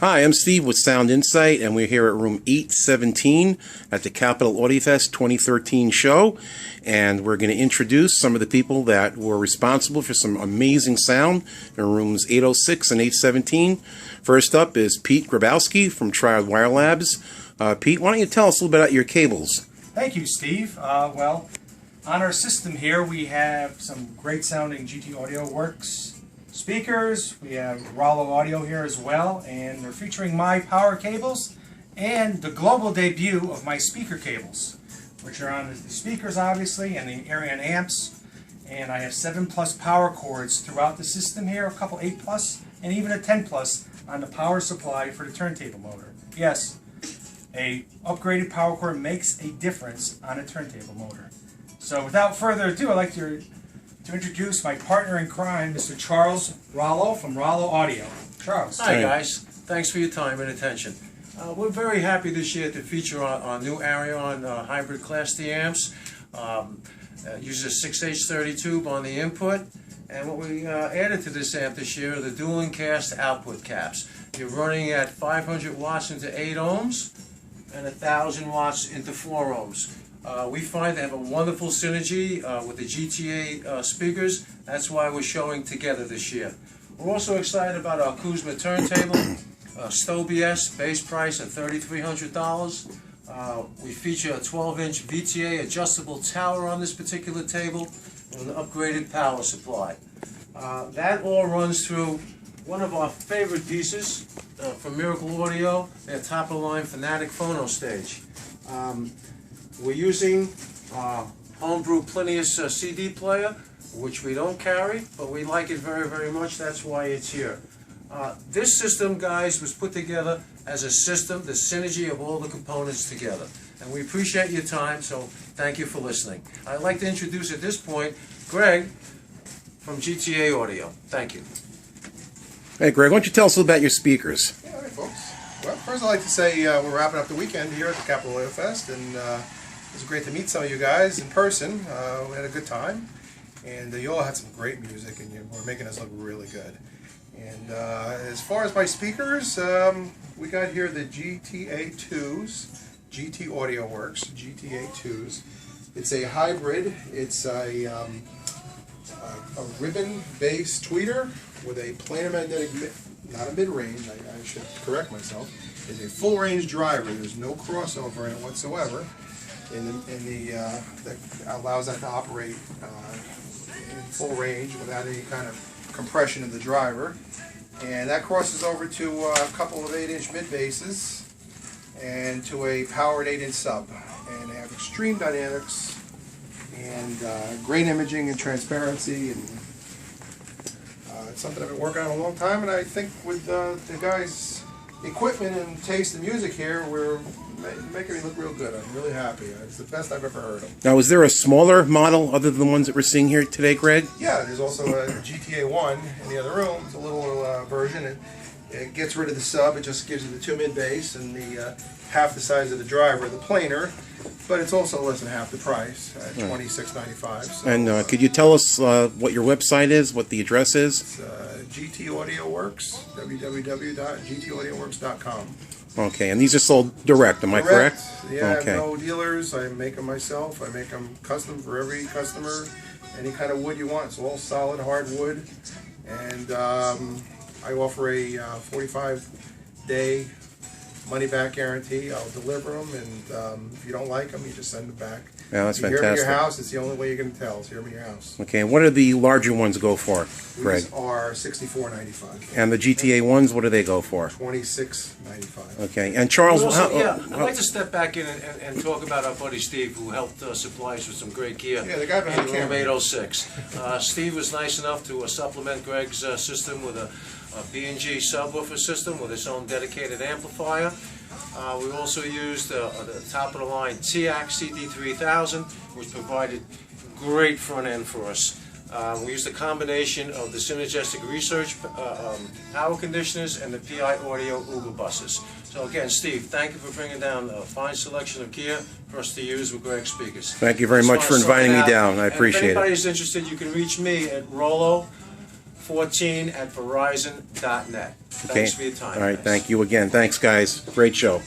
Hi, I'm Steve with Sound Insight, and we're here at room 817 at the Capitol Audiofest 2013 show. And we're going to introduce some of the people that were responsible for some amazing sound in rooms 806 and 817. First up is Pete Grabowski from Triode Wire Labs. Pete, why don't you tell us a little bit about your cables? Thank you, Steve. Well, on our system here, we have some great sounding GT Audio Works speakers. We have Rollo audio here as well, and they're featuring my power cables and the global debut of my speaker cables, which are on the speakers obviously and the Arion amps. And I have 7+ power cords throughout the system here, a couple 8+, and even a 10+ on the power supply for the turntable motor. Yes, a upgraded power cord makes a difference on a turntable motor. So without further ado, I'd like to introduce my partner in crime, Mr. Charles Rollo from Rollo Audio. Charles. Hi guys, thanks for your time and attention. We're very happy this year to feature our new Arion hybrid Class D amps. Uses a 6H30 tube on the input, and what we added to this amp this year are the dual and cast output caps. You're running at 500 watts into 8 ohms and 1,000 watts into 4 ohms. We find they have a wonderful synergy with the GTA speakers. That's why we're showing together this year. We're also excited about our Kuzma turntable, Stow BS, base price at $3,300. We feature a 12-inch VTA adjustable tower on this particular table with an upgraded power supply. That all runs through one of our favorite pieces from Miracle Audio, their top-of-the-line Fanatic Phono Stage. We're using homebrew Plinius CD player, which we don't carry, but we like it very, very much. That's why it's here. This system, guys, was put together as a system, the synergy of all the components together. And we appreciate your time, so thank you for listening. I'd like to introduce at this point Greg from GTA Audio. Thank you. Hey, Greg, why don't you tell us a little about your speakers? Yeah, all right, folks. Well, first I'd like to say we're wrapping up the weekend here at the Capitol Audiofest, and it was great to meet some of you guys in person. We had a good time, and you all had some great music, and you were making us look really good. And as far as my speakers, we got here the GTA2s, GT Audio Works, GTA2s. It's a hybrid. It's a ribbon-based tweeter with a planar magnetic, not a mid-range, I should correct myself. It's a full-range driver. There's no crossover in it whatsoever. That allows that to operate in full range without any kind of compression of the driver. And that crosses over to a couple of 8-inch mid basses and to a powered 8-inch sub. And they have extreme dynamics and great imaging and transparency. And it's something I've been working on a long time. And I think with the guys' equipment and taste in music here, we're making me look real good. I'm really happy. It's the best I've ever heard of. Now, is there a smaller model other than the ones that we're seeing here today, Greg? Yeah, there's also a GTA1 in the other room. It's a little version. It gets rid of the sub. It just gives you the 2 mid bass and the half the size of the driver, the planar. But it's also less than half the price at $26.95. So, And could you tell us what your website is, what the address is? It's GT Audio Works, www.gtaudioworks.com. Okay, and these are sold direct, am I correct? Yeah, okay. I have no dealers. I make them myself. I make them custom for every customer. Any kind of wood you want. It's all solid, hard wood. And I offer a 45-day money-back guarantee. I'll deliver them, and if you don't like them, you just send them back. Yeah, that's if you hear them fantastic. in your house, it's the only way you're going to tell. Is hear them in your house. Okay, and what do the larger ones go for, Greg? These are $64.95. And the GTA ones, what do they go for? $26.95. Okay, and Charles, I'd like to step back in and talk about our buddy Steve, who helped supply us with some great gear. Yeah, the guy behind the in room camera. 806. Steve was nice enough to supplement Greg's system with a B&G subwoofer system with its own dedicated amplifier. We also used the top-of-the-line TIAC CD3000, which provided great front end for us. We used a combination of the Synergistic Research power conditioners and the PI Audio Uber buses. So again, Steve, thank you for bringing down a fine selection of gear for us to use with Greg's speakers. Thank you very much for inviting me down. I appreciate it. If anybody's interested, you can reach me at Rollo 14 at verizon.net. Okay. Thanks for your time. All right, guys. thank you again. Thanks, guys. Great show.